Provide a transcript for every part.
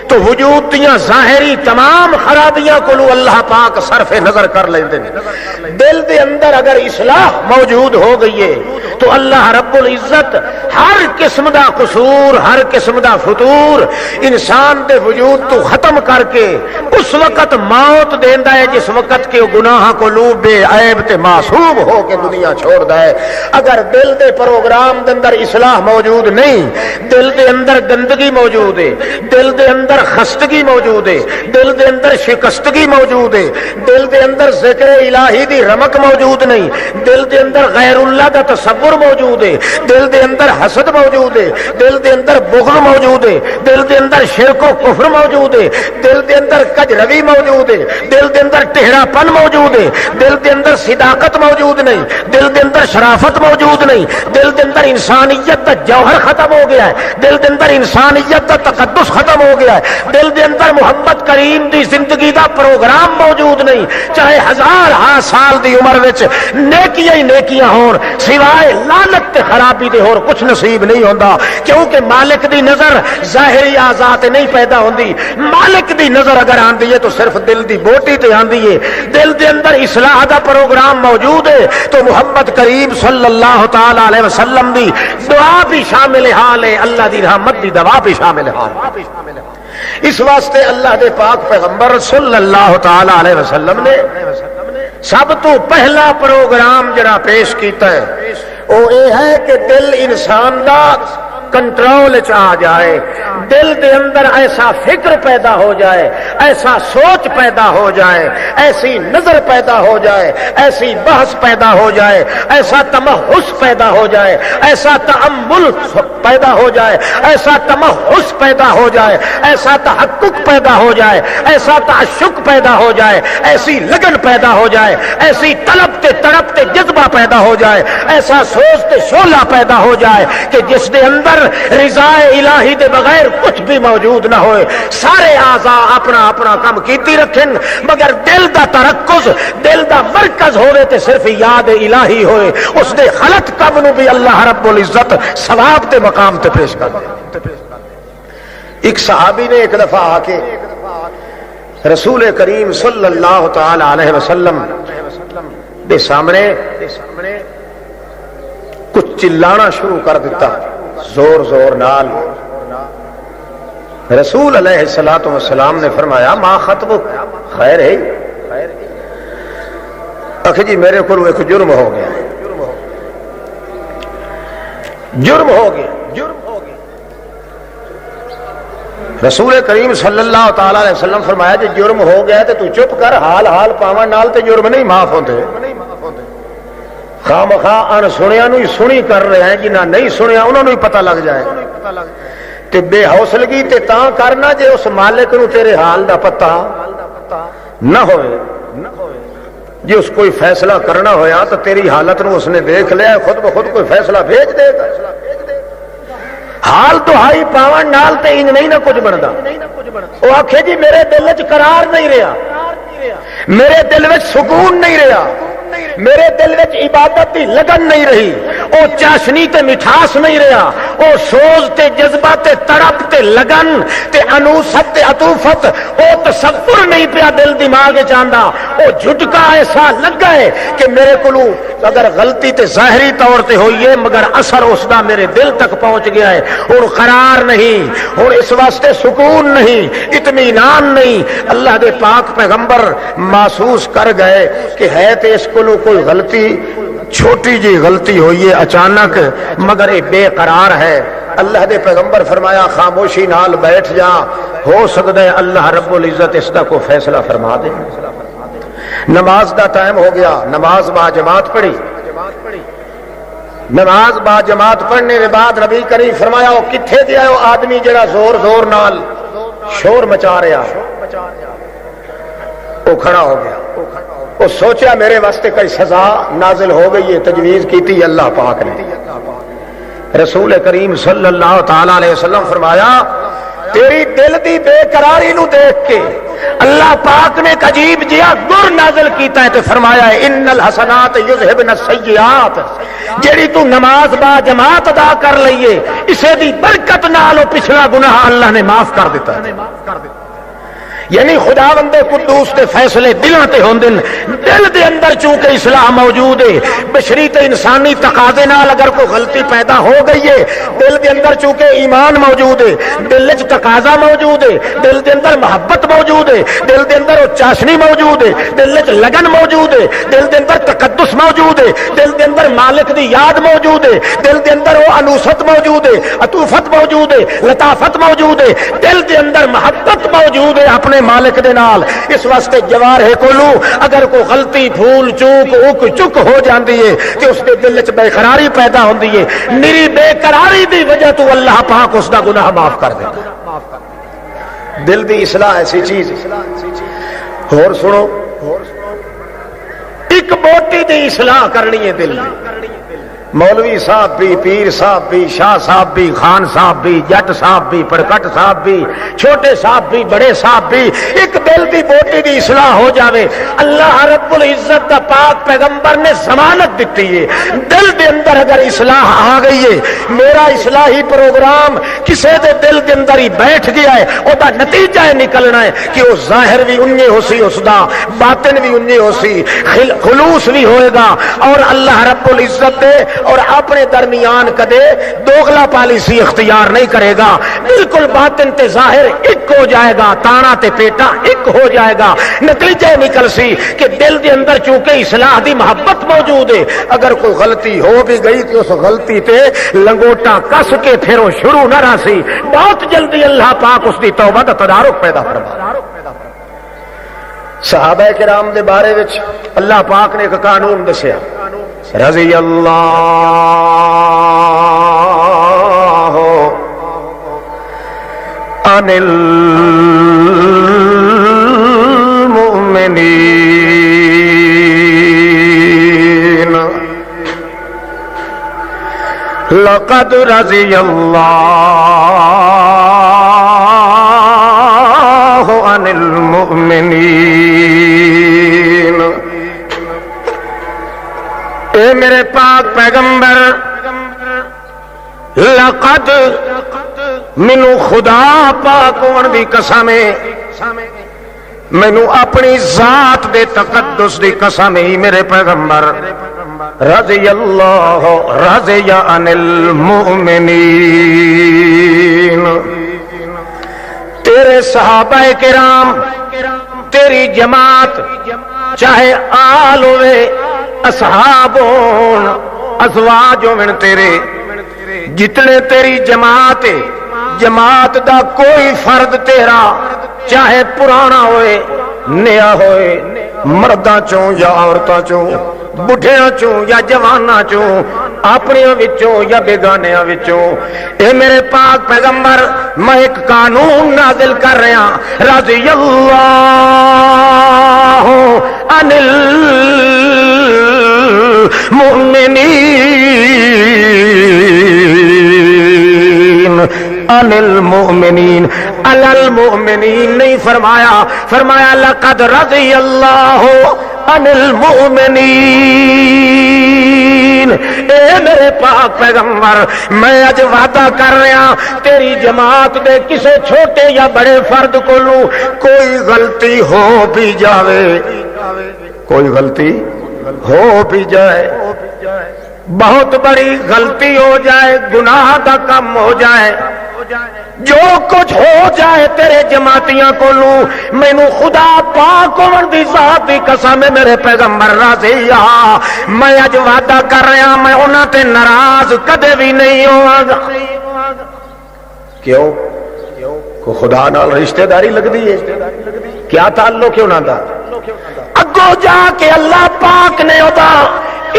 تو وجود دیاں ظاہری تمام خرابیاں کو اللہ پاک صرف نظر کر لیندے نے۔ دل دے اندر اگر اصلاح موجود ہو گئی ہے تو اللہ رب العزت ہر قسم دا قصور، ہر قسم دا فتور انسان دے وجود تو ختم کر کے اس وقت موت دیندا ہے جس وقت کے گناہ کو لو بے عیب تے معصوم ہو کے دنیا چھوڑدا ہے۔ اگر دل دے پروگرام دے اندر اصلاح موجود نہیں، دل دے اندر گندگی موجود ہے، دل دے اندر خستگی موجود ہے، دل دے اندر شکستگی موجود ہے، دل دے اندر ذکر الہی دی رمق موجود نہیں، دل دے اندر غیر اللہ دا تصور موجود ہے، دل دے اندر حسد موجود ہے، دل دے اندر بغض موجود ہے، دل دے اندر شرک و کفر موجود ہے، دل دے اندر کج روی موجود ہے، دل دے اندر ٹہرا پن موجود ہے، دل دے اندر صداقت موجود نہیں، دل دے اندر شرافت موجود نہیں، دل دے اندر انسانیت دا جوہر ختم ہو گیا ہے، دل دے اندر انسانیت دا تقدس ختم ہو گیا ہے، دل دے اندر محمد کریم دی زندگی دا پروگرام موجود نہیں، چاہے ہزار سال دی عمر وچ نیکیاں ہی نیکیاں ہون، سوائے لعنت تے خرابی دے اور کچھ نصیب نہیں ہوندا، کیونکہ مالک دی نظر ظاہری اعضاء تے نہیں پیدا ہوندی، مالک دی نظر اگر آندی ہے تو صرف دل دی بوٹی تے آندی ہے۔ دل دے اندر اصلاح دا پروگرام موجود ہے تو محمد کریم صلی اللہ تعالی علیہ وسلم دی دعا بھی شامل حال ہے، اللہ دی رحمت دی دعا بھی شامل حال ہے۔ اس واسطے اللہ دے پاک پیغمبر صلی اللہ تعالی علیہ وسلم نے سب تو پہلا پروگرام جڑا پیش کیتا ہے وہ یہ ہے کہ دل انسان دا کنٹرول آ جائے، دل دے اندر ایسا فکر پیدا ہو جائے، ایسا سوچ پیدا ہو جائے، ایسی نظر پیدا ہو جائے، ایسی بحث پیدا ہو جائے، ایسا تمحص پیدا ہو جائے، ایسا تأمل پیدا ہو جائے، ایسا تمحص پیدا ہو جائے، ایسا تحقق پیدا ہو جائے، ایسا تعشق پیدا ہو جائے، ایسی لگن پیدا ہو جائے، ایسی طلبتے تڑپتے جذبہ پیدا ہو جائے، ایسا سوچتے شعلہ پیدا ہو جائے کہ جس دے اندر رضا الہی دے بغیر کچھ بھی موجود نہ ہوئے، سارے اعضاء اپنا اپنا کام کیتی رکھن مگر دل دا ترکز، دل دا مرکز ہوئے تے صرف یاد الہی ہوئے، اس دے غلط کام نو بھی اللہ رب العزت ثواب دے مقام تے پیش کر دے۔ ایک صحابی نے ایک دفعہ آ کے رسول کریم صلی اللہ تعالی علیہ وسلم دے سامنے کچھ چلانا شروع کر دیتا زور زور نال۔ رسول علیہ الصلوۃ والسلام نے فرمایا ما خطبک، خیر ہے؟ آخر جی میرے کو ایک جرم ہو گیا، جرم ہو گیا۔ رسول کریم صلی اللہ تعالی علیہ وسلم فرمایا جی جرم ہو گیا تو چپ کر، حال حال پاون نال تے جرم نہیں معاف ہوتے، خواہ مخواہ ان سنیا نو ہی سنی کر رہے ہیں، جنہاں نہیں سنیا انہوں نے ہی پتہ لگ جائے تے بے حوصلگی تے تاں کرنا جے اس مالک نو تیرے حال دا پتہ نہ ہوئے، جی اس کوئی فیصلہ کرنا ہویا تو تیری حالت نو اس نے دیکھ لیا، خود بخود کوئی فیصلہ بھیج دے گا۔ حال تو ہائی پاون نال تے انج نہیں نہ کچھ بندا، وہ آکھے جی میرے دل وچ قرار نہیں رہا، میرے دل وچ سکون نہیں رہا، میرے دل وچ عبادت دی لگن نہیں رہی، او چاشنی تے مٹھاس نہیں رہا، او سوز تے جذبہ تے تڑپ تے لگن تے انوست تے عطوفت، او تصور نہیں پیا دل دماغ وچ آندا، او جھٹکا ایسا لگا ہے کہ میرے کولو اگر غلطی تے ظاہری طور تے ہوئی ہے مگر اثر اس دا میرے دل تک پہنچ گیا ہے، ہن قرار نہیں، ہن اس واسطے سکون نہیں، اطمینان نہیں۔ اللہ دے پاک پیغمبر محسوس کر گئے کہ ہے تے اس کولو کوئی غلطی، چھوٹی جی غلطی ہوئی ہے اچانک مگر یہ بے قرار ہے۔ اللہ دے پیغمبر فرمایا خاموشی نال بیٹھ جا، ہو سکتا ہے اللہ رب العزت اس دا کو فیصلہ فرما دے۔ نماز دا ٹائم ہو گیا، نماز با جماعت پڑھی، نماز با جماعت پڑھنے کے بعد نبی کریم فرمایا وہ کتھے گیا وہ آدمی جڑا زور زور نال شور مچا رہا، وہ کھڑا ہو گیا، وہ سوچا میرے واسطے کوئی سزا نازل ہو گئی ہے، تجویز کی تھی اللہ پاک نے۔ رسول کریم صلی اللہ تعالی علیہ وسلم فرمایا تیری دل دی بے قراری نو دیکھ کے اللہ پاک نے ایک عجیب جہا گر نازل کیتا ہے، تو فرمایا ہے ان الحسنات یذہبن السیئات، جیڑی تو نماز با جماعت ادا کر لئیے اسے دی برکت نالو پچھلا گناہ اللہ نے معاف کر دیتا ہے. یعنی خداوند قدوس دے فیصلے دلاں تے ہوندن. دل دے اندر چونکہ اصلاح موجود ہے بشری تے انسانی تقاضے نال اگر کوئی غلطی پیدا ہو گئی ہے دل دے اندر چونکہ ایمان موجود ہے دل وچ تقاضا موجود ہے دل دے اندر محبت موجود ہے دل دے اندر چاشنی موجود ہے دل وچ لگن موجود ہے دل دے اندر تقدس موجود ہے دل دے اندر مالک دی یاد موجود ہے دل دے اندر وہ انوست موجود ہے عطوفت موجود ہے لطافت موجود ہے دل دے اندر محبت موجود ہے اپنے مالک دے نال. اس واسطے جوارح کولو اگر کوئی غلطی بھول چوک اک چک ہو جاندی ہے کہ اس دے دل وچ بے قراری پیدا ہوندی ہے میری بے قراری دی وجہ تو اللہ پاک اس دا گناہ معاف کر دے. دل دی اصلاح ایسی چیز. اور سنو ایک بوٹی دی اصلاح کرنی ہے دل دی. مولوی صاحب بھی پیر صاحب بھی شاہ صاحب بھی خان صاحب بھی جٹ صاحب بھی پڑکٹ صاحب بھی چھوٹے صاحب بھی بڑے صاحب بھی ایک دل دی بوٹی دی اصلاح ہو جاوے اللہ رب العزت دا پاک پیغمبر نے ضمانت دیتی ہے. دل دے اندر اگر اصلاح آ گئی ہے میرا اصلاحی پروگرام کسے دے دل دے اندر ہی بیٹھ گیا ہے او دا نتیجہ نکلنا ہے کہ وہ ظاہر بھی انجے ہو سی اس دا باطن بھی انجے ہو سی خلوص بھی ہوئے گا اور اللہ رب العزت دے اور اپنے درمیان کدے دوغلا پالیسی اختیار نہیں کرے گا. بالکل باطن تے ظاہر ایک ہو جائے گا تانا تے پیٹا ایک ہو جائے گا. نتیجہ نکل سی کہ دل دے اندر چونکہ اصلاح دی محبت موجود ہے اگر کوئی غلطی ہو بھی گئی تو اس غلطی تے لنگوٹا کس کے پھر وہ شروع نہ رہ سی بہت جلدی اللہ پاک اس دی توبہ دا تدارک پیدا فرما. صحابہ کرام دے بارے وچ اللہ پاک نے ایک قانون دسیا رضی اللہ عن المؤمنین لقد رضی اللہ عن المؤمنین. اے میرے پاک پیغمبر لقد مینو خدا پاک ہون دی قسم ہے مینو اپنی ذات دے تقدس دی قسم ہے میرے پیغمبر رضی اللہ رضی عن المؤمنین. تیرے صحابہ کرام تیری جماعت چاہے آل ہوئے اصحاب ہون ازواج ہون تیرے جتنے تیری جماعت ہے جماعت دا کوئی فرد تیرا چاہے پرانا ہوئے نیا ہوئے مرداں چوں یا عورتاں چوں بڑھیاں چوں یا جواناں چوں اپنیاں وچوں یا بیگانیاں وچوں اے میرے پاک پیغمبر میں ایک قانون نازل کر رہا رضی اللہ عن المؤمنین عن المؤمنین علی المؤمنین نہیں فرمایا فرمایا لقد رضی اللہ عن المؤمنین. اے میرے پاک پیغمبر میں اج وعدہ کر رہا تیری جماعت دے کسے چھوٹے یا بڑے فرد کولو کوئی غلطی ہو بھی جاوے کوئی غلطی ہو بھی جائے بہت بڑی غلطی ہو جائے گناہ دا کم ہو جائے جو کچھ ہو جائے تیرے جماعتیاں کو لوں مینوں خدا پاک ہون دی ذات دی قسم ہے میرے پیغمبر راضی میں اج وعدہ کر رہا میں انہاں تے ناراض کدے بھی نہیں ہوواں گا. کیوں کو خدا نال رشتہ داری لگدی ہے کیا تعلق ہے انہاں دا اگوں جا کے اللہ پاک نے ادا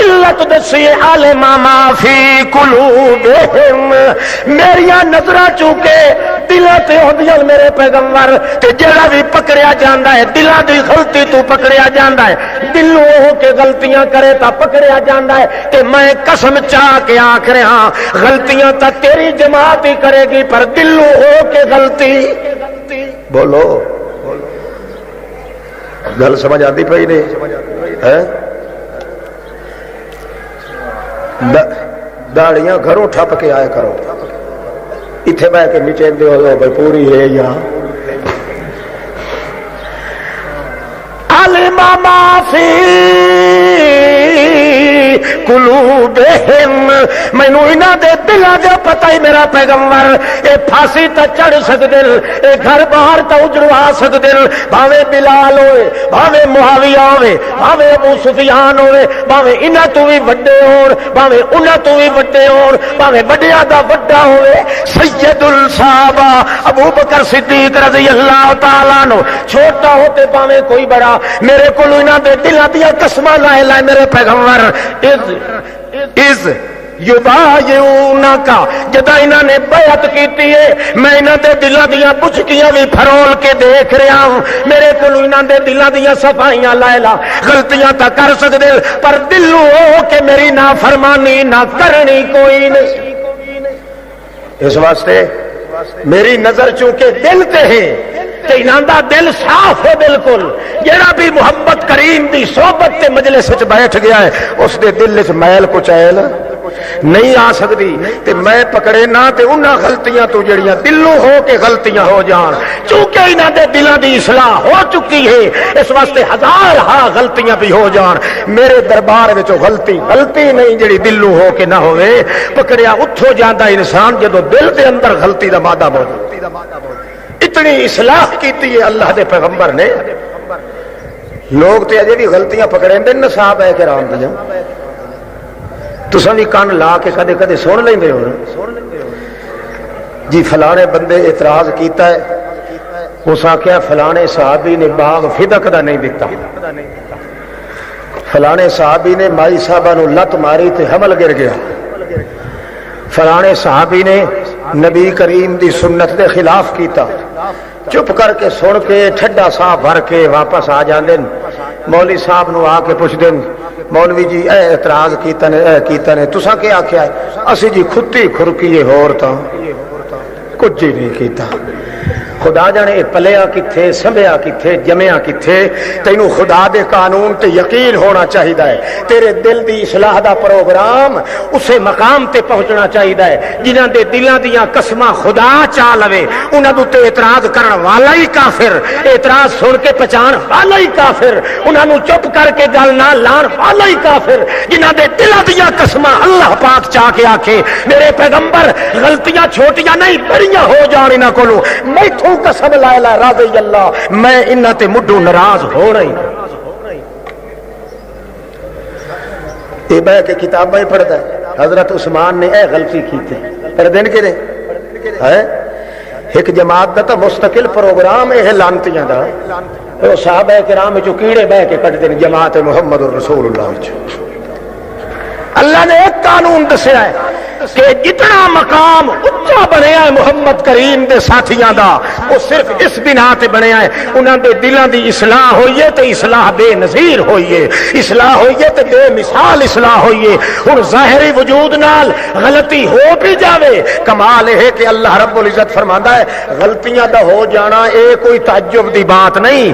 علت دسی علم ما فی قلوبہم میریاں نظراں چونکہ دلاں تے ہوندیاں میرے پیغمبر تے جڑا بھی پکڑیا جاندا ہے دلاں دی غلطی تو پکڑیا جاندا ہے دلوں ہو کے غلطیاں کرے تا پکڑیا جاندا ہے تے میں قسم چاہ کے آکھ رہا غلطیاں تا تیری جماعت ہی کرے گی پر دلوں ہو کے غلطی بولو گل سمجھ آتی پئی نہیں ہے داڑیاں گھروں ٹھپ کے آیا کرو، اتنے بہ کے نیچے دے ہو بھائی پوری ہے یا الامام فی قلوبہم، مینوں انہاں دے دلاں دا پتہ ہی میرا پیغمبر، اے پھانسی تے چڑھ سکدے، اے گھر باہر تے اجڑوا سکدے، بھاویں بلال ہوئے، بھاویں معاویہ ہوئے، بھاویں ابو سفیان ہوئے، بھاویں انہاں تو بھی وڈے ہون، بھاویں انہاں تو بھی وڈے ہون، بھاویں وڈیاں دا وڈا ہوئے، سید الصحابہ ابو بکر صدیق رضی اللہ تعالیٰ عنہ چھوٹا ہوتے بھاویں کوئی بڑا، میرے کو انہاں دے دلاں دیاں قسماں لائے لائے میرے پیغمبر از یبایعونکا، جدا انہاں نے بیعت کیتی ہے میں انہاں دے دلاں دیاں پچھکیاں بھی پھرول کے دیکھ رہا ہوں، میرے کو انہاں دے دلاں دیاں صفائیاں لائے لا، غلطیاں تا کر سکدے پر دلوں ہو کہ میری نافرمانی نہ کرنی کوئی نہیں۔ اس واسطے میری نظر چونکہ دل تے ہے تے انہاں دا دل صاف ہے بالکل، جڑا بھی محمد کریم دی صحبت تے مجلس وچ بیٹھ گیا ہے اس دے دل وچ میل کچیل نہیں آ سکتی، تے میں پکڑے نہ تے انہاں غلطیاں تو جڑیاں دلوں ہو کے غلطیاں ہو جان، چونکہ انہاں دے دلاں دی اصلاح ہو چکی ہے اس واسطے ہزار ہاں غلطیاں بھی ہو جان، میرے دربار وچ غلطی نہیں جڑی دلوں ہو کے نہ ہوئے، پکڑیا اتھو جاندا انسان جدو دل دے اندر غلطی دا مادہ موجود، اتنی اصلاح کیتی ہے اللہ دے پیغمبر نے۔ لوگ تے اجے بھی غلطیاں پکڑیندے نے صحابہ کرام دیاں، تساں بھی کان لا کے کدے کدے سن لیندے ہو جی فلانے بندے اعتراض کیتا ہے، اس آخیا فلانے صحابی نے باغ فدق دا نہیں دیتا، فلانے صحابی نے مائی صاحبہ نو لت ماری تے حمل گر گیا، فلانے صحابی نے نبی کریم دی سنت دے خلاف کیتا، چپ کر کے سن کے ٹھڈا سا بھر کے واپس آ جاندے، مولوی صاحب نو آ کے پوچھ دین مولوی جی اے اعتراض کیتا نے تساں کیا آکھیا ہے؟ اسی جی کھتی کھرکیے ہور تاں کچھ نہیں کیتا، خدا جانے پلیا کتھے سمبیا کتھے جمیا کتھے، تینوں خدا دے قانون تے یقین ہونا چاہیدا ہے، تیرے دل دی اصلاح دا پروگرام اسے مقام تے پہنچنا چاہیدا ہے جنہاں دے دلاں دیاں قسماں خدا چا لوے، انہاں دے اعتراض کرن والا ہی کافر، اعتراض سن کے پہچان والا ہی کافر، انہاں نو چپ کر کے گل نہ لان والا ہی کافر، جنہاں دے دلاں دیاں قسماں اللہ پاک چا کے آکھے میرے پیغمبر غلطیاں چھوٹیاں نہیں بڑیاں ہو جان انہاں کولوں، میں قسم لا الہ رضی اللہ میں انہاں تے مڈو ناراض ہو رہی، یہ بہ کے کتابیں ہی پڑھتا ہے حضرت عثمان نے اے غلطی کی تھی پر دن کے دے ہے ایک جماعت دا تا مستقل پروگرام ہے لانتیاں دا، وہ صحابہ کرام جو کیڑے بہ کے کٹ دین جماعت محمد رسول اللہ اللہ نے ایک قانون دسیا ہے کہ جتنا مقام اچا بنیا ہے محمد کریم دے ساتھیاں دا وہ صرف اس بنا تے بنیا ہے انہاں دے دلاں دی اصلاح ہوئی ہے تے اصلاح بے نظیر ہوئی ہے، اصلاح ہوئی ہے تے بے مثال اصلاح ہوئی ہے۔ ہن ظاہری وجود نال غلطی ہو بھی جاوے، کمال ہے کہ اللہ رب العزت فرماندا ہے غلطیاں دا ہو جانا اے کوئی تعجب دی بات نہیں،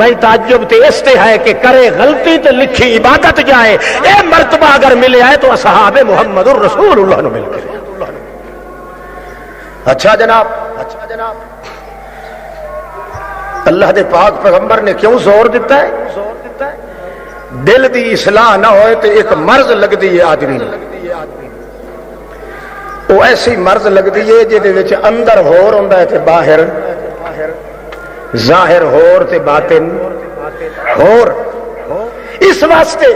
میں تعجب تے اس تے ہے کہ کرے غلطی تے لکھی عبادت جائے، اے مرتبہ اگر ملے ہے تو اصحاب محمد الرسول اللہ مل کے۔ اچھا جناب اللہ دے پاک پیغمبر نے کیوں زور دیتا ہے؟ دل دی اصلاح نہ ہوئے تو ایک مرض لگ دی ہے آدمی، وہ ایسی مرض لگ دی ہے جہدے وچ اندر ہور ہوندا ہے تے باہر ظاہر ہور تے باطن ہور۔ اس واسطے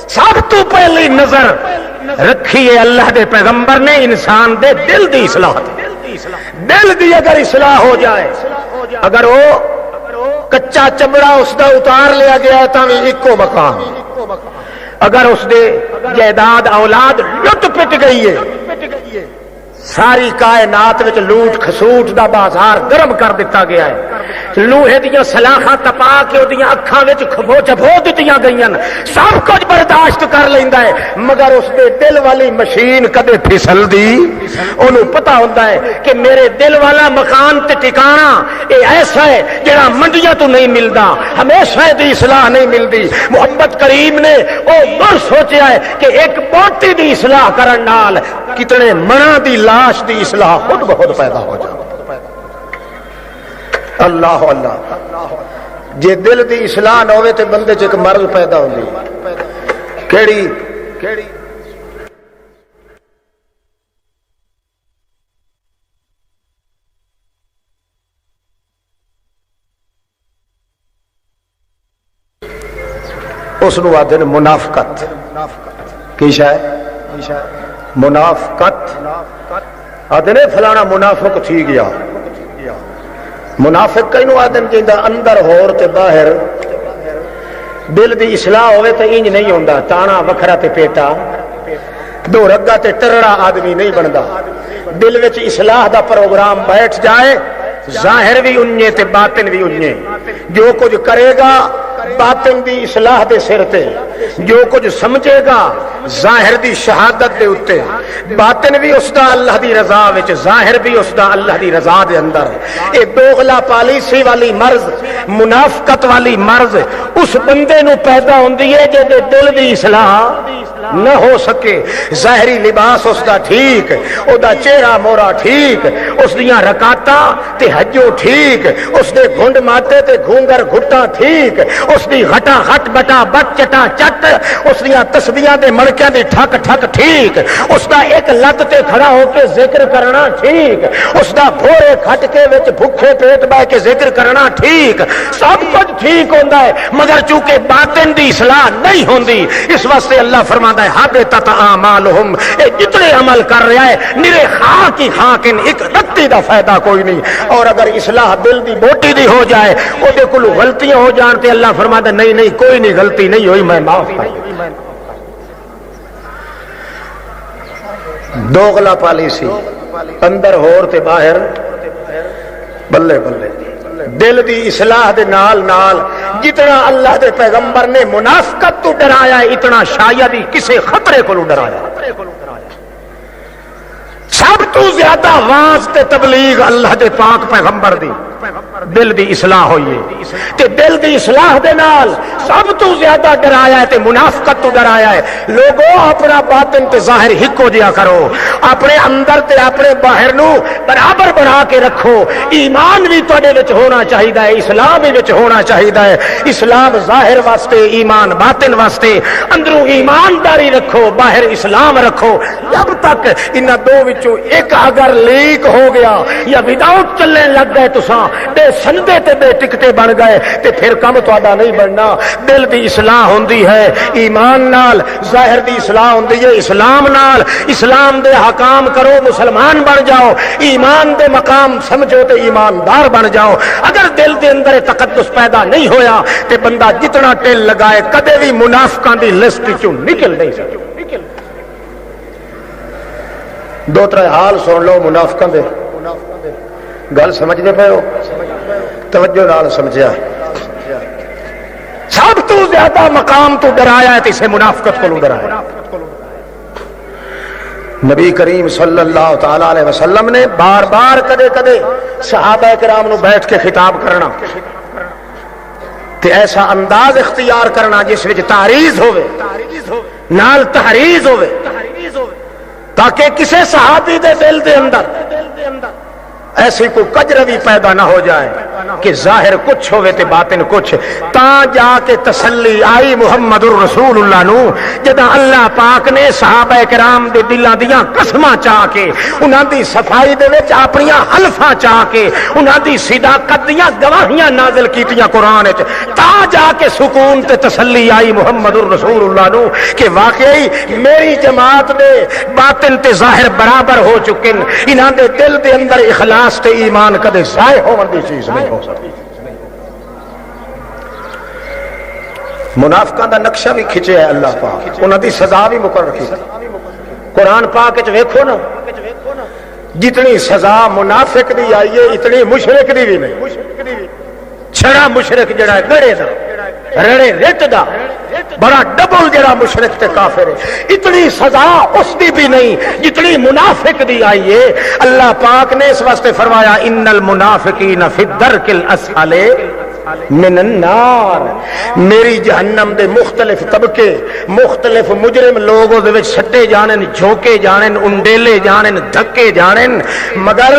سب تو پہلی نظر رکھی ہے اللہ دے پیغمبر نے انسان دے دل دی اصلاح، دل دی اگر اصلاح ہو جائے، اگر وہ کچا چمڑا اس دا اتار لیا گیا تا بھی ایکو مقام، اگر اس دے جائیداد اولاد لٹ پٹ گئی ہے، ساری کائنات وچ لوٹ کھسوٹ دا بازار گرم کر دیتا گیا ہے، لوہے دیاں سلاخاں تپا کے اودیاں اکھاں وچ کھبو چبو دتیاں گئیاں، سب کچھ برداشت کر لیندا ہے، مگر اس دے دل والی مشین کدے پھسل دی اونوں پتہ ہوندا ہے کہ میرے دل والا مکان تے ٹھکانہ اے ایسا ہے جڑا منڈیاں تو نہیں ملدا، ہمیشہ دی اصلاح نہیں ملدی۔ محمد کریم نے او بڑ سوچیا ہے کہ ایک بوٹی دی اصلاح کرن نال کتنے منا دی لاش دی اصلاح خود بخود پیدا ہو جائے۔ اللہ اللہ، جے دل دی اصلاح نہ ہوئے تے بندے چ ایک مرض پیدا ہوندی، کیڑی اس نو آدھے منافقت۔ کی شے؟ منافقت آدھے نے فلانا منافق تھی گیا۔ منافق کئی نو آدھے جیندا اندر ہور تے باہر، دل دی اصلاح ہوئے تے انج نہیں ہوندا، تانا وکھرا تے پیٹا دو رگا تے ٹرڑا آدمی نہیں بندا۔ دل وچ اصلاح دا پروگرام بیٹھ جائے، ظاہر بھی انجے تے باطن بھی انجے، جو کچھ کرے گا باطن دی اصلاح دے سر تے، جو کچھ سمجھے گا ظاہر دی شہادت دے اتے، باطن بھی اس دا اللہ دی رضا وچ، ظاہر بھی اس دا اللہ دی رضا دے اندر۔ اے دوغلا پالیسی والی مرض، منافقت والی مرض اس بندے نو پیدا ہوندی ہے جے دے دل دی اصلاح نہ ہو سکے۔ ظاہری لباس اس دا ٹھیک، او دا چہرہ مورا ٹھیک، اس دیاں رکعتاں تے حجو ٹھیک، اس دے گھنڈ ماتے تے گھونگر گھٹا ٹھیک، اس دی غٹا غٹ بٹا بٹ چٹا چٹ، اس دیاں تسبیحاں دے مڑکیاں دی ٹھک ٹھک ٹھیک، اس دا ایک لت تے کھڑا ہو کے ذکر کرنا ٹھیک، اس دا بھورے کھٹ کے وچ بھوکے پیٹ بہ کے ذکر کرنا ٹھیک، سب کچھ ٹھیک ہوندا ہے، مگر چونکہ باطن دی اصلاح نہیں ہوندی، اس واسطے اللہ فرماتا ہے حبطت اعمالہم، اے جتنے عمل کر رہا ہے نرے خاک ہی خاکن، ایک رتی دا فائدہ کوئی نہیں۔ اور اگر اصلاح دل دی بوٹی دی ہو جائے، او دے کول غلطیاں ہو جان تے اللہ فرماتا ہے نہیں نہیں کوئی نہیں غلطی نہیں ہوئی، میں معاف کر۔ دوغلا پالیسی، اندر ہور تے باہر بلے بلے۔ دل دی اصلاح دے نال نال جتنا اللہ دے پیغمبر نے منافقت تو ڈرایا ہے، اتنا شاید ہی کسے خطرے کو ڈرایا۔ سب تو زیادہ واز تے تبلیغ اللہ دے پاک پیغمبر دی دل دی اصلاح ہوئی ہے، تے دل دی اصلاح دے نال سب تو زیادہ ڈرایا ہے تے منافقت تو ڈرایا ہے۔ لوگوں اپنا باطن تے ظاہر ہکو جیا کرو، اپنے اندر تے اپنے باہر نو برابر بنا کے رکھو۔ ایمان بھی تواڈے وچ ہونا چاہیدا ہے، اسلام بھی وچ ہونا چاہیدا ہے۔ اسلام ظاہر واسطے، ایمان باطن واسطے، اندروں ایمانداری رکھو، باہر اسلام رکھو۔ جب تک انہاں دو وچوں ایک اگر لیک ہو گیا یا وداؤٹ چلنے لگ گئے تساں بے سندے تے بے ٹکٹے بن گئے تے پھر کم تہاڈا نہیں بننا۔ دل دی اصلاح ہوندی ہے ایمان نال، ظاہر دی اصلاح ہوندی ہے اسلام نال۔ اسلام دے حکام کرو، مسلمان بن جاؤ، ایمان دے مقام سمجھو تے ایماندار بن جاؤ۔ اگر دل دے اندر تقدس پیدا نہیں ہویا تے بندہ جتنا ٹل لگائے کدے بھی منافقاں دی لسٹ چوں نکل نہیں سکتا۔ دو ترے حال سن لو منافقاں دے، گل سمجھنے پے ہو؟ توجہ نال سمجھیا۔ سب تو زیادہ مقام تو ڈرایا ہے تے اسے منافقت کو ڈرایا۔ نبی کریم صلی اللہ تعالی علیہ وسلم نے بار بار کدے کدے صحابہ کرام نو بیٹھ کے خطاب کرنا تے ایسا انداز اختیار کرنا جس وچ تعریض ہوئے نال تحریض ہوئے، تاکہ کسی صحابی دے دل دے اندر ایسی کوئی کجروی پیدا نہ ہو جائے کہ ظاہر کچھ ہوئے تے باطن کچھ۔ تا جا کے تسلی آئی محمد الرسول اللہ نو جدا اللہ پاک نے صحابہ کرام دے دلاں دیاں قسماں چاہ کے، انہاں دی صفائی دے وچ اپنیاں حلفاں چاہ کے، انہاں دی صداقت دیاں گواہیاں نازل کیتیاں قرآن وچ، تا جا کے سکون تے تسلی آئی محمد الرسول اللہ نو کہ واقعی میری جماعت دے باطن تے ظاہر برابر ہو چکے، انہاں دے دل دے اندر اخلاص تے ایمان کدے ضائع ہون دی چیز نہیں ہو سکتی۔ منافقاں دا نقشہ بھی کھچیا ہے اللہ پاک، انہاں دی سزا بھی مقرر کی۔ قرآن پاک وچ ویکھو نا، جتنی سزا منافق دی آئی ہے اتنی مشرک دی بھی نہیں۔ چھڑا مشرک جڑا ہے گڑے دا رڑے رٹ دا بڑا ڈبل جڑا مشرک تے کافر ہے، اتنی سزا اس دی بھی نہیں جتنی منافق دی آئی ہے۔ اللہ پاک نے اس واسطے فرمایا ان المنافقین فی الدرک الاسفل من النار، میری جہنم دے مختلف طبقے، مختلف مجرم لوگ اس وچ سٹے جانن، جھوکے جانن، انڈیلے جانن، دھکے جانن، مگر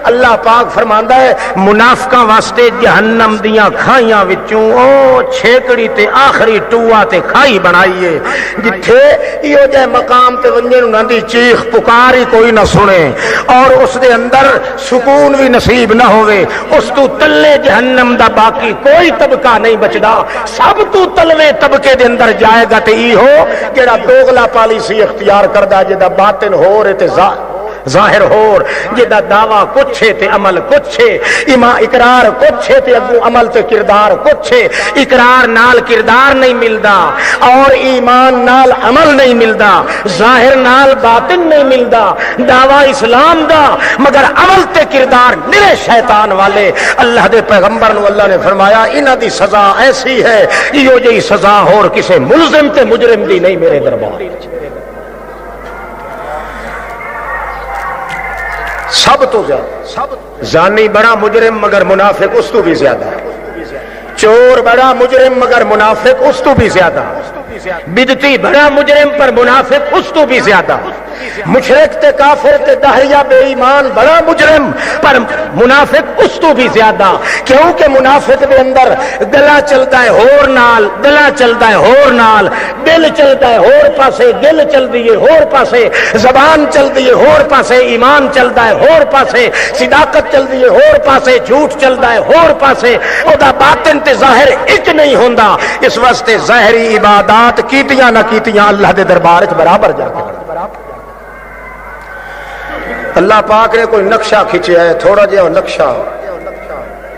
اللہ پاک فرماندا ہے منافقاں واسطے جہنم دیاں کھائیاں وچوں او چھیکڑی تے آخری ٹوا تے کھائی بنائیے جتھے ایو جے مقام تے ونجے نوں دی چیخ پکار ہی کوئی نہ سنے اور اس دے اندر سکون بھی نصیب نہ ہوئے، اس تو تلے جہنم دا باقی کوئی طبقہ نہیں بچدا، سب تو تلوے طبقے دے اندر جائے گا تے ای ہو جڑا دوغلا پالیسی اختیار کردا جدا باطن ہو رہے تے ظاہر ہور، جدا دعویٰ کچھ ہے تے عمل کچھ ہے، اقرار کچھ ہے تے اگو عمل تے کردار کچھ ہے، اقرار نال کردار نہیں ملدا اور ایمان نال عمل نہیں ملدا، ظاہر نال باطن نہیں ملدا، دعویٰ اسلام دا مگر عمل تے کردار نرے شیطان والے۔ اللہ دے پیغمبر نو اللہ نے فرمایا انہاں دی سزا ایسی ہے ایو جی سزا ہور کسے ملزم تے مجرم دی نہیں میرے دربار۔ سب تو زیادہ زانی بڑا مجرم مگر منافق اس تو بھی زیادہ، چور بڑا مجرم مگر منافق اس تو بھی زیادہ، بدعتی بڑا مجرم پر منافق اس تو بھی زیادہ، مشرک تے کافر تے دہریہ بے ایمان بڑا مجرم پر منافق اس تو بھی زیادہ، کیونکہ منافق دے اندر گلا چلتا ہے ہور نال، گلا چلتا ہے ہور نال، دل چلتا ہے ہور پاسے، دل چلتی ہے ہور پاسے، زبان چلتی ہے ہور پاسے، ایمان چلتا ہے ہور پاسے، صداقت چلتی ہے ہور پاسے، جھوٹ چلتا ہے ہور پاسے، او دا باطن تے ظاہر ایک نہیں ہوندا، اس واسطے ظاہری عبادات کیتیاں نہ کیتیاں اللہ دے دربار وچ برابر جا کے اللہ پاک نے کوئی نقشہ کھچیا ہے، تھوڑا جہا نقشہ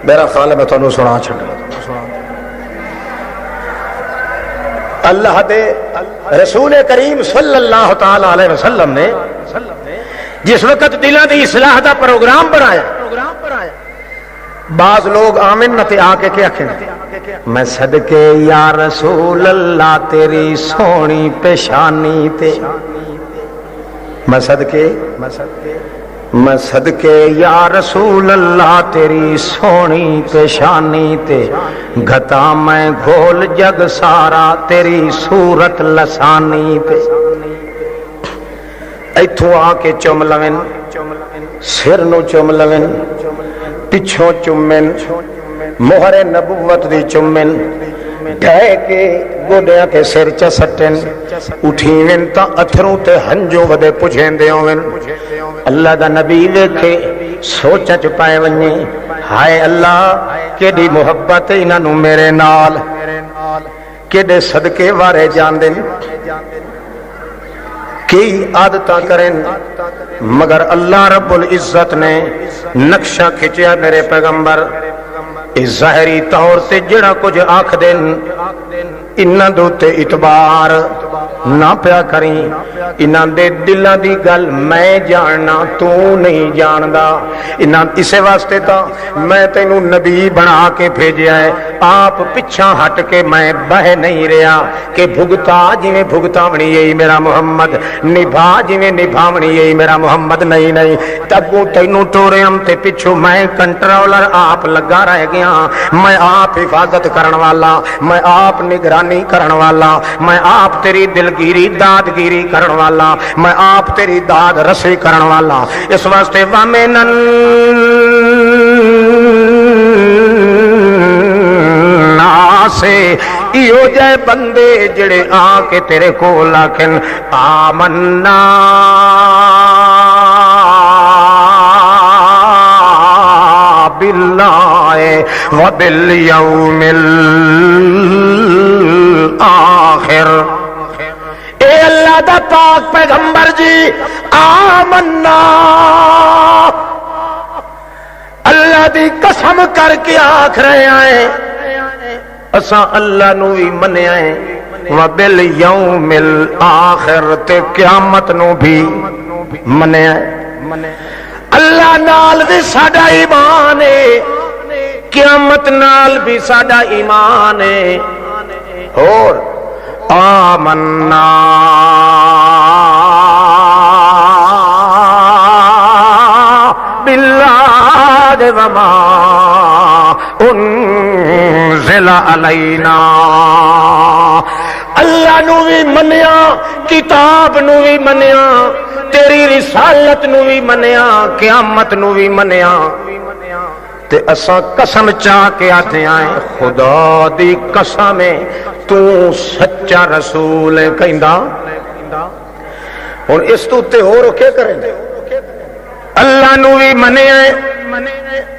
میرا خیال ہے میں تھانوں سنا چھڈا۔ اللہ دے رسول کریم صلی اللہ تعالی علیہ وسلم نے جس وقت دلاں دی اصلاح دا پروگرام بنایا، بعض لوگ آمن نہ تے آ کے کیا کہنا میں صدقے یا رسول اللہ تیری سونی پیشانی تے، میں صدقے یا رسول اللہ تیری سونی پیشانی تے، گھتا میں گھول جگ سارا تیری صورت لسانی تے، ایتھوں آ کے چم لوین، سر نو چم لوین، پچھوں چمن، مہر نبوت دی چمن، ڈھے کے گوڈیاں تے سر چ سٹن، اٹھیویں تا اتھروں تے ہنجو ودے پجھیندے ہوون، اللہ دا نبی ویکھے سوچاں چ پائے ونجے ہائے اللہ کیڑی محبت انہاں نوں میرے نال، کیڑے صدقے وارے جاندن، کی عادتاں کریں، مگر اللہ رب العزت نے نقشہ کھچیا میرے پیغمبر اس ظاہری طور تے جڑا کچھ آکھ دین انہاں دے تے اعتبار نہ پیا کریں، انہاں دے دلاں دی گل میں جاننا تو نہیں جاندا، انہاں اسے واسطے تا میں تینوں نبی بنا کے بھیجیا ہے، آپ پیچھا ہٹ کے میں بہ نہیں رہا کہ بھگتا جویں بھگتاونی ہے میرا محمد، نبھا جویں نبھاونی ہے میرا محمد، نہیں نہیں تگوں تینوں ٹوریاں تے پچھو میں کنٹرولر آپ لگا رہ گیا، میں آپ حفاظت کرن والا، میں آپ نگرانی کرن والا، میں آپ تیری دلگیری دادگیری کرن والا، میں آپ تیری داد رسی کرن والا، اس واسطے وامنن سے ایو جائے بندے جڑے آ کے تیرے کو لاکن آمنا باللہ وبالیوم الآخر، اے اللہ دا پاک پیغمبر جی آمنا، اللہ دی قسم کر کے آکھ رہے ہیں اساں اللہ نو بھی منیا ہے، وبالیوم الآخر تے قیامت نو بھی منیا ہے، اللہ نال بھی ساڈا ایمان ہے، قیامت قیامت نال بھی ساڈا ایمان ہے اور آمنا باللہ وما انزل علینا، اللہ نو بھی منیا، کتاب نو بھی منیا، تیری رسالت نو بھی منیا، قیامت نو بھی منیا، تے اساں قسم چاہ کے آتے آئے خدا دی قسم تو سچا رسول ہے کہندا۔ ہن اس تو تے ہور کیا کریں؟ اللہ نو بھی منے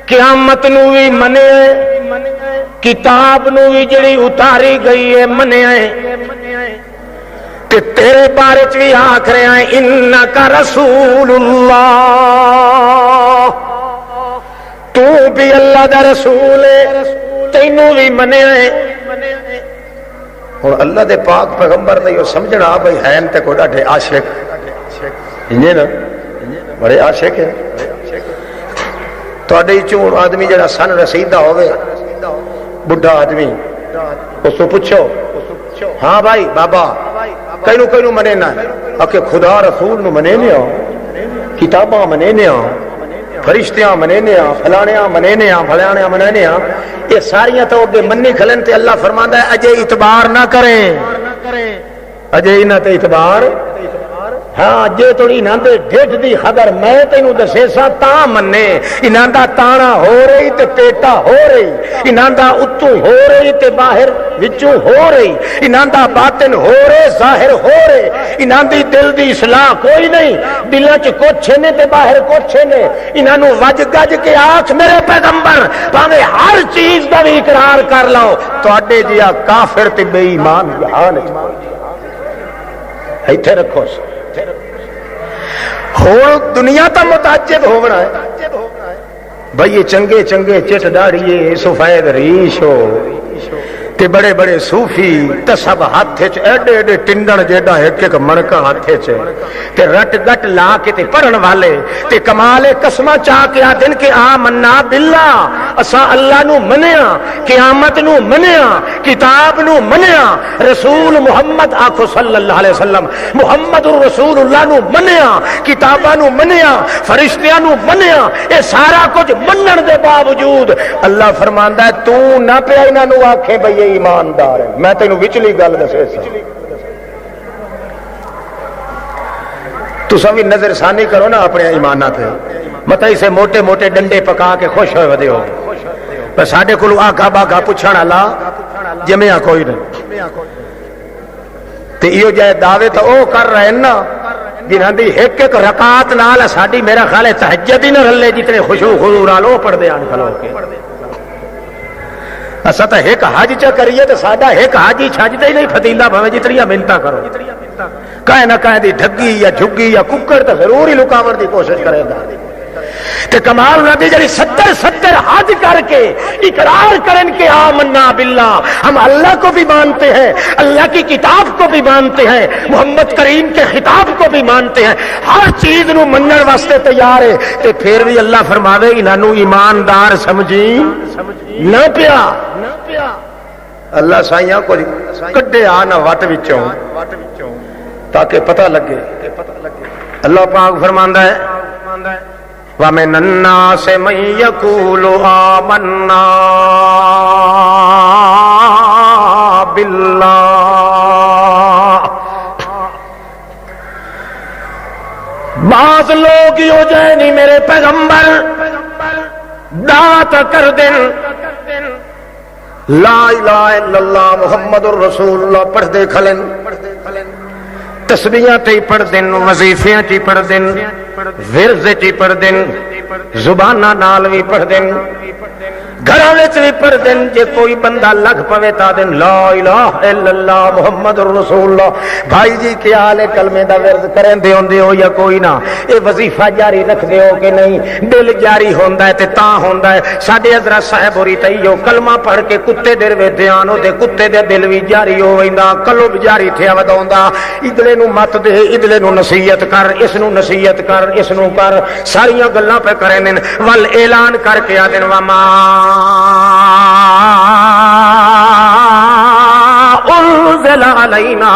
قیامت نو بھی منے کتاب نو بھی جڑی اتاری گئی ہے منے تے تیرے بارے چ بھی آکھ رہے ہیں انکا رسول اللہ، تو بھی اللہ دا رسول ہے، تینوں بھی منے ہن اللہ دے پاک پیغمبر نے یہ سمجھنا بھائی ہیں تے کوئی ڈاڈے عاشق انجے نا بڑے عاشق ہیں تواڈے چوں آدمی جڑا سن رسیدہ ہوے بڈھا آدمی اس کو پوچھو ہاں بھائی بابا کینو کینو منے نہ کہ خدا رسول نو منے نہ کتاباں منے نہ فرشتیاں منے نہ فلانیاں منے نہ فلانیاں منے نہ یہ ساریاں تو اگے منی کھلن تے اللہ فرماندا ہے اجے اعتبار نہ کریں، اجے انہاں تے اعتبار ہاں جے توڑی انہاں دے ڈھڈ دی خبر میں تینوں دسے سا تاں منے، انہاں دا تانا ہو رہی تے پیٹا ہو رہی، انہاں دا اتوں ہو رہی تے باہر وچوں ہو رہی، انہاں دا باطن ہو رہے ظاہر ہو رہے، انہاں دی دل دی اصلاح کوئی نہیں، دلاں چ کچھ نے تے باہر کچھ نے، انہاں نو وج گج کے آکھ میرے پیغمبر بھاویں ہر چیز دا بھی اقرار کر لو تواڈے جیا کافر تے بے ایمان جہان ایتھے رکھو ہوں دنیا تا متعجب ہونا ہے بھئی یہ چنگے چنگے چٹ داڑیے سفید ریش ہو تے بڑے بڑے صوفی تے سب ہاتھ چ ایڈے ایڈے ٹنڈن جیڈا ایک ایک منکا ہاتھ چ تے رٹ گٹ لا کے تے پڑھن والے تے کمال قسماں چاہ کے آدن کہ آمنا باللہ اساں اللہ نو منیا، قیامت نو منیا، کتاب نو منیا، رسول محمد آکھو صلی اللہ علیہ وسلم محمد الرسول اللہ نو منیا، کتاباں نو منیا، فرشتیاں نو منیا، اے سارا کچھ منن دے باوجود اللہ فرماندا ہے تو نہ پیا انہاں نو آکھے بھئی ایماندار ہے، میں تینوں وچلی گل دسے سا تساں بھی نظر ثانی کرو نا اپنے ایماناں تے مت اسے موٹے موٹے ڈنڈے پکا کے خوش ہوئے ودے ہو پر ساڈے کولوں آگا باگا پوچھن والا جمیا کوئی نہیں تے ایو جائے دعوے تو او کر رہے ہیں نا جنہاں دی ایک ایک رکعت نال ساڈی میرا خیال ہے تہجد ہی نہ رلے جتنے خشوع حضور نال او پڑھ دے آن کھلو کے اسا تا ایک حج چا کریے تو ساڈا ایک حج ہی چھجدا ہی نہیں فتیلا بھویں جتنی منتا کرو کہیں نہ کہیں دی ڈھگی یا جھگی یا ککڑ تو ضرور ہی لکاون دی کوشش کرے گا تے کمال انہاں دی جڑی 70 حج کر کے اقرار کرن کہ آمنا باللہ ہم اللہ کو بھی مانتے ہیں، اللہ کی کتاب کو بھی مانتے ہیں، محمد کریم کے خطاب کو بھی مانتے ہیں، ہر چیز نو منن واسطے تیار ہے تے پھر بھی اللہ فرماوے انہاں نو ایماندار سمجھی نہ پیا اللہ سائیاں کو کڈے آ نہ وٹ وچوں تاکہ پتہ لگے اللہ پاک فرماندا ہے وَمِنَ النَّاسِ مَن يَقُولُ آمَنَّا بِاللَّهِ بعض لوگ ہو جائیں نہیں میرے پیغمبر دعوت کر دیں لا الہ الا اللہ محمد الرسول اللہ پڑھ دے کھلن تسبیحاں تے پڑھ دین وظیفیاں تے پڑھ دین ورد تے پڑھ دین زباناں نال وی پڑھ دین گھراں وچ وی پڑھ دین جے کوئی بندہ لگ پوے تا دین لا الہ الا اللہ محمد الرسول اللہ بھائی جی کیا حال ہے کلمے دا ورد کریں دے ہوندے ہو یا کوئی نہ اے وظیفہ جاری رکھ دے ہو کہ نہیں دل جاری ہوندا ہے تے تاں ہوندا ہے ساڈے حضرت صاحب ہوری تئیو کلمہ پڑھ کے کتے دے وے دھیان ہو دے کتے دے دل وی جاری ہو ویندا قلب جاری تھیا ودوندا ادلے نو مت دے ادلے نو نصیحت کر اس نو نصیحت کر اس نو کر ساریاں گلاں پہ کریں ول اعلان کر کے آ دین وما علینا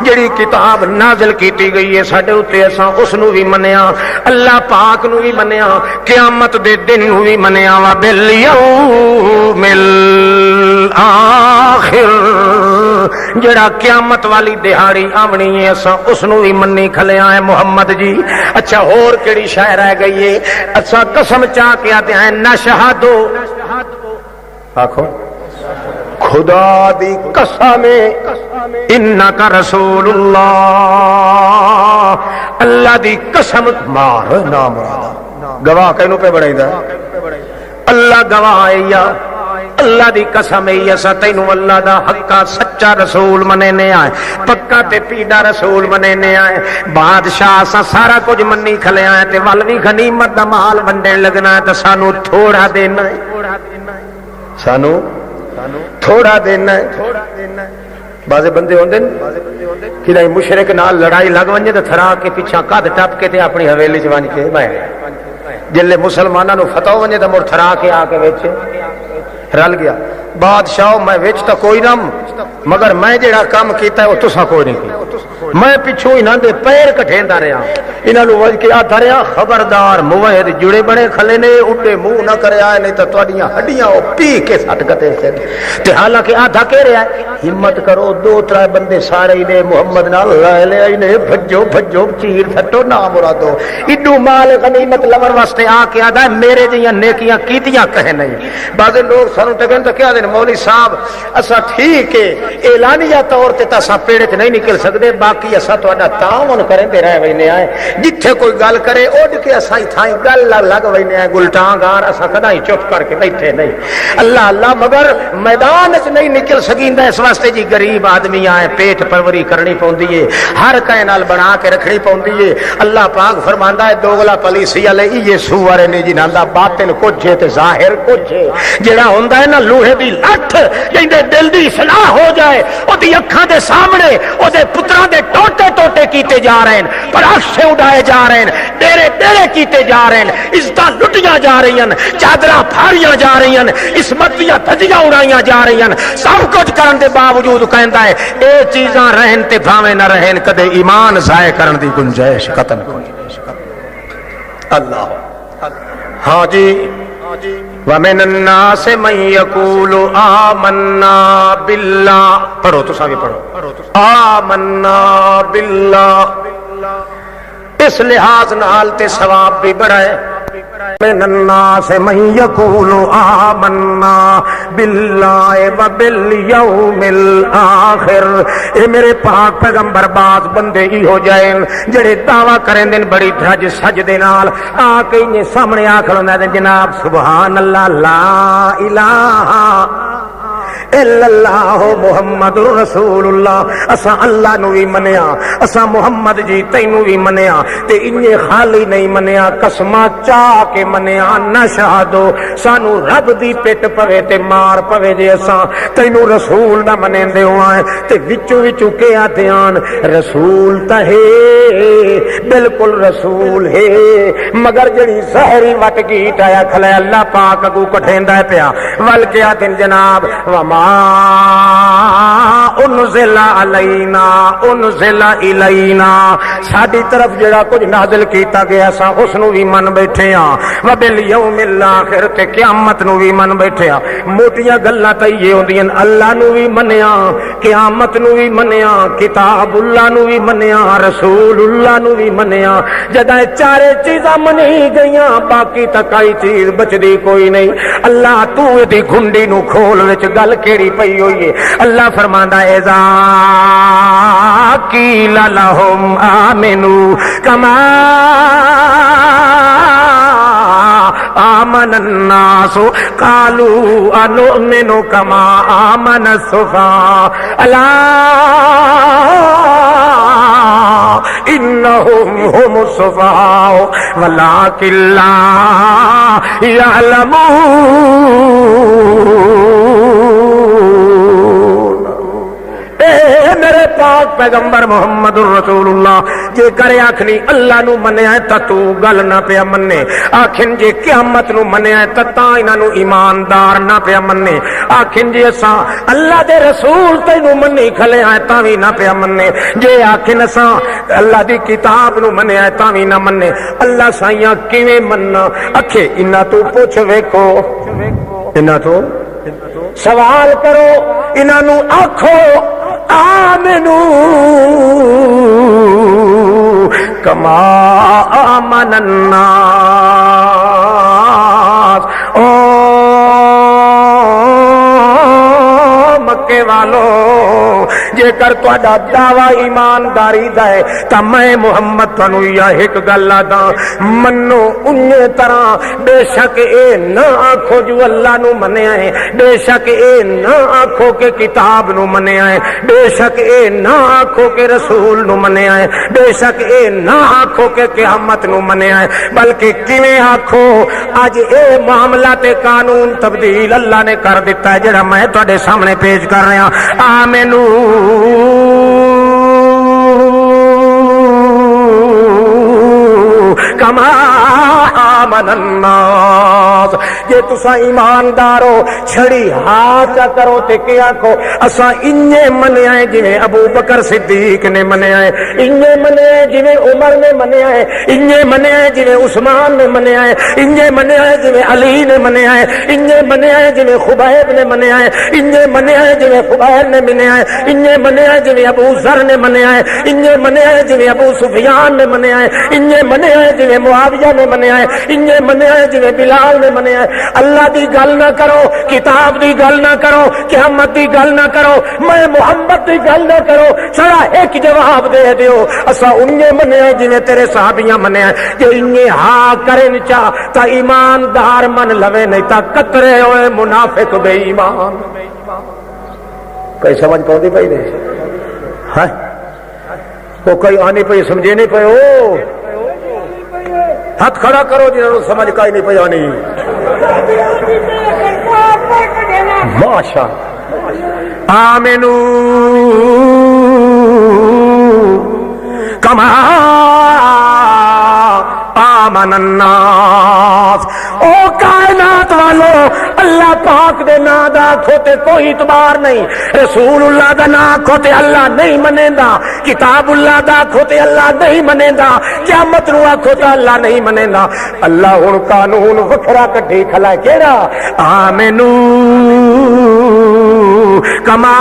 جڑی کتاب نازل کیتی گئی ہے ساڈے اوتے اساں اس نو بھی منیا اللہ پاک نو بھی منیا قیامت دے دن نو بھی منیا وا بالیوم آخر جڑا قیامت والی دہاڑی آونی ہے اساں اس نو بھی منی کھلیا ہے محمد جی اچھا اور کیڑی شے رہ گئی ہے اساں قسم چا کے آتے ہیں نشہدو آکھو خدا دی قسم انکا رسول اللہ اللہ دی قسم مار نام گواہ کینو پہ بڑھائی دا اللہ گواہ ہے یا اللہ دی قسم ہے اسا تینوں اللہ دا حقا سچا رسول مننے آئے پکا تے پیڈا رسول مننے آئے بادشاہ اسا سارا کچھ منی کھلے آئے تے ول وی غنیمت دا مال ونڈن لگنا ہے تے سانو تھوڑا دینا ہے سانو تھوڑا دینا ہے بعض بندے ہوندے کہ مشرک نال لڑائی لگ ونجے تے تھرا کے پیچھے کد ٹپ کے تے اپنی حویلی چ ون کے میں جلے مسلماناں نو فتح ونجے تے مڑ تھرا کے آ کے وچ رل گیا بادشاہ میں وچ تا کوئی نہ مگر میں جڑا کام کیتا ہے وہ تساں کوئی نہیں کیتا میں پیچھوں انہاں دے پیر کٹھیندا رہیا انہاں نو وج کے آتا رہیا خبردار موہد جڑے بڑے کھلے نے اڈے منہ نہ کریا نہیں تے تواڈیاں ہڈیاں او پی کے سٹ کتے تے حالانکہ آدھا کہہ رہا ہے ہمت کرو دو ترے بندے سارے نے محمد نال لے لے نے بھجو بھجو چیر پھٹو نہ مرادو ایڈو مال غنیمت لور واسطے آ کے آدا میرے جیاں نیکیاں کیتیاں کہے نہیں بعض لوگ سانو تے کہندے کیا دین مولوی صاحب اسا ٹھیک ہے اعلانیہ طور تے اسا پیڑے تے نہیں نکل سکدے باقی اسا تہاڈا تعاون کریندے رہ وینے آئے جتھے کوئی گل کرے اڈ کے اسا تھائی گل لگ وینے آئے گلٹانگار اسا کدی چپ کر کے بیٹھے نہیں اللہ اللہ مگر میدان وچ نہیں نکل سکیندا اس واسطے جی غریب آدمی آئے پیٹ پروری کرنی پوندی ہے ہر کائے نال بنا کے رکھنی پوندی ہے اللہ پاک فرماندا ہے دوغلا پالیسی والے یہ سور نے جنہاں دا باطن کچھ ہے تے ظاہر کچھ ہے جڑا ہوندا ہے نا لوہے دی لٹھ جیندے دل دی اصلاح ہو جائے او دی اکھاں دے سامنے او دے پتراں دے ٹوٹے ٹوٹے کیتے جا رہے ہیں پراشے اڑائے جا رہے ہیں ڈیرے ڈیرے کیتے جا رہے ہیں عزتاں لٹیاں جا رہی ہیں چادراں پھاڑیاں جا رہی ہیں عصمت دیاں دھجیاں اڑائیاں جا رہی ہیں سب کچھ کرن دے باوجود کہندا ہے اے چیزاں رہن تے بھاویں نہ رہن کدے ایمان ضائع کرن دی گنجائش ختم کوئی اللہ ہاں جی وَمِنَ النَّاسِ مَن يَقُولُ آمَنَّا بِاللَّهِ پڑھو تو سامنے پڑھو آمَنَّا بِاللَّهِ اس لحاظ نال تے ثواب بھی بڑا ہے من الناس من يقول آمنا بالله وباليوم الآخر اے میرے پاک پیغمبر باز بندے ہی ہو جائیں جڑے دعویٰ کریں دن بڑی دھج سج دے نال آ کے انہیں سامنے آکھڑوں دے جناب سبحان اللہ لا الہ الا اللہ محمد رسول اللہ اسا اللہ نو بھی منیا اسا محمد جی تینو بھی منیا تے انہیں خالی نہیں منیا قسمہ چاہ کے منیا نہ شہادو سانو رب دی پیٹ پوے تے مار پوے جے اسا تینو رسول نہ منیں دے ہوئے تے وچو وچو کے آتے آن رسول تا ہے بالکل رسول ہے مگر جڑی ظاہری وٹ گیٹ آیا کھلے اللہ پاک کو کٹھیندہ پیا ول کے آتے جناب وما انزل علینا انزل الینا ساڈی طرف جڑا کچھ نازل کیتا گیا سا اس نو بھی من بیٹھے ہاں وبالیوم الاخر تے قیامت نو بھی من بیٹھے ہاں موٹیاں گلاں تے یہ ہوندیاں اللہ نو بھی منیا قیامت نو بھی منیا کتاب اللہ نو بھی منیا رسول اللہ نو بھی منیا جداں چارے چیزاں منی گئیاں باقی تکائی چیز بچدی کوئی نہیں اللہ تو دی گھنڈی نو کھول وچ گل کیڑی پئی ہوئی ہے اللہ فرماندا ہے اذا قیل لهم آمنوا کما آمن الناس قالوا انؤمن کما آمن السفهاء الا انهم هم السفهاء ولكن لا يعلمون میرے پاک پیغمبر محمد رسول اللہ جے کرے آکھنی اللہ نو منیا ہے تا تو گل نہ پیا مننے آکھن جے قیامت نو منیا ہے تا انہاں نو ایماندار نہ پیا مننے آکھن جے اساں اللہ دے رسول تینو منی کھلے ہیں تا وی نہ پیا مننے جے آکھن اساں اللہ دی کتاب نو منیا ہے تا وی نہ مننے اللہ سائیاں کیویں مننا اکھے انہاں تو پوچھ ویکھو انہاں تو سوال کرو انہاں نو آکھو آمنو کما آمن الناس او مکے والو جے کر تہاڈا دعوی ایمانداری دا ہے تا میں محمد تانوں یا ایک گل آدا منو انہی طرح بے شک اے نہ آکھو جو اللہ نو منیا ہے بے شک اے نہ آکھو کہ کتاب نو منیا ہے بے شک اے نہ آکھو کہ رسول نو منیا ہے بے شک اے نہ آکھو کہ قیامت نو منیا ہے بلکہ کیویں آکھو اج اے معاملہ تے قانون تبدیل اللہ نے کر دیتا ہے جڑا میں تہاڈے سامنے پیش کر رہا آمنو کما آمن الناس جے تساں ایماندارو چھڑی ہاتھ کرو تے کیا آکھو اساں انجے منیا ہے جویں ابو بکر صدیق نے منیا ہے انجے منیا ہے جویں عمر نے منیا ہے انجے منیا ہے جویں عثمان نے منیا ہے انجے منیا ہے جویں علی نے منیا ہے انجے منیا ہے جویں خبیب نے منیا ہے انجے منیا ہے جویں خبیب نے منیا ہے انجے منیا ہے جویں ابو ذر نے منیا ہے انجے منیا ہے جویں ابو سفیان نے منیا ہے انجے منیا ہے جویں معاویہ نے منیا ہے انجے منیا ہے جویں بلال نے منیا ہے اللہ دی گل نہ کرو کتاب دی گل نہ کرو قیامت دی گل نہ کرو میں محمد دی گل نہ کرو سڑا ایک جواب دے دیو اسا انجے منیا ہے جویں تیرے صحابیاں منیا ہے جے انجے ہاں کرن چا تا ایماندار من لوے نہیں تا قطرے ہوئے منافق بے ایمان کوئی سمجھ پاؤں پئی نہیں ہاں وہ کوئی آنی پئی سمجھے نہیں پئے ہو ہاتھ کھڑا کرو جنہوں نے سمجھ کا ہی نہیں پئی آنی ماشاء آمنو کما آمن الناس او کائنات والو اللہ پاک دے نا دا کھوتے کوئی اعتبار نہیں رسول اللہ دا نا کھوتے اللہ نہیں منیندا کتاب اللہ دا کھوتے اللہ نہیں منیندا قیامت نو کھوتا اللہ نہیں منیندا اللہ ہن قانون وکھرا کڈھی کھلا کیڑا آمنو کما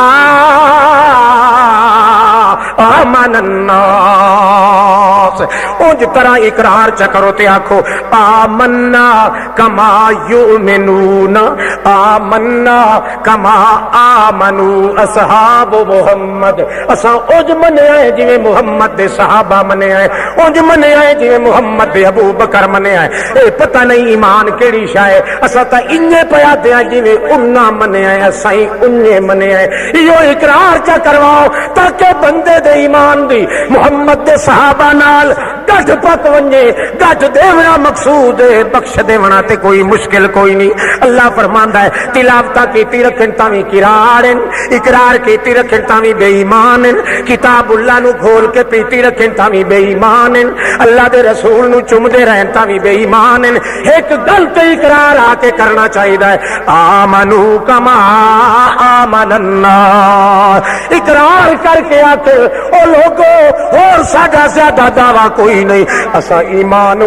آمن الناس اونج طرح اقرار چکرو تے آکھو آمنا کما یؤمنون آمنا کما آمنو اصحاب محمد اساں اونج منیا ہے جویں محمد دے صحابہ منیا ہے اونج منیا ہے جویں محمد دے ابو بکر منیا ہے اے پتہ نہیں ایمان کیڑی شے ہے اساں تا انجے پیا دیا جویں انہاں منیا ہے اساں انجے منیا ہے ایو اقرار چا کرواؤ تاکہ بندے دے ایمان دی محمد دے صحابہ نال گٹھ پک ونجے گٹھ دیونا مقصود ہے بخش دیونا تے کوئی مشکل کوئی نہیں اللہ فرماندا ہے تلاوتاں کیتی رکھن تاویں قرارن اقرار کیتی رکھن تاویں بے ایمانن کتاب اللہ نو کھول کے پیتی رکھن تاویں بے ایمانن اللہ دے رسول نو چومدے رہن تاویں بے ایمانن ایک گل تے اقرار آ کے کرنا چاہیدا ہے آمنو کما آمن الناس اقرار کر کے آکھو او لوگو اور ساڈا زیادہ دعویٰ کوئی نہیں اساں ایمان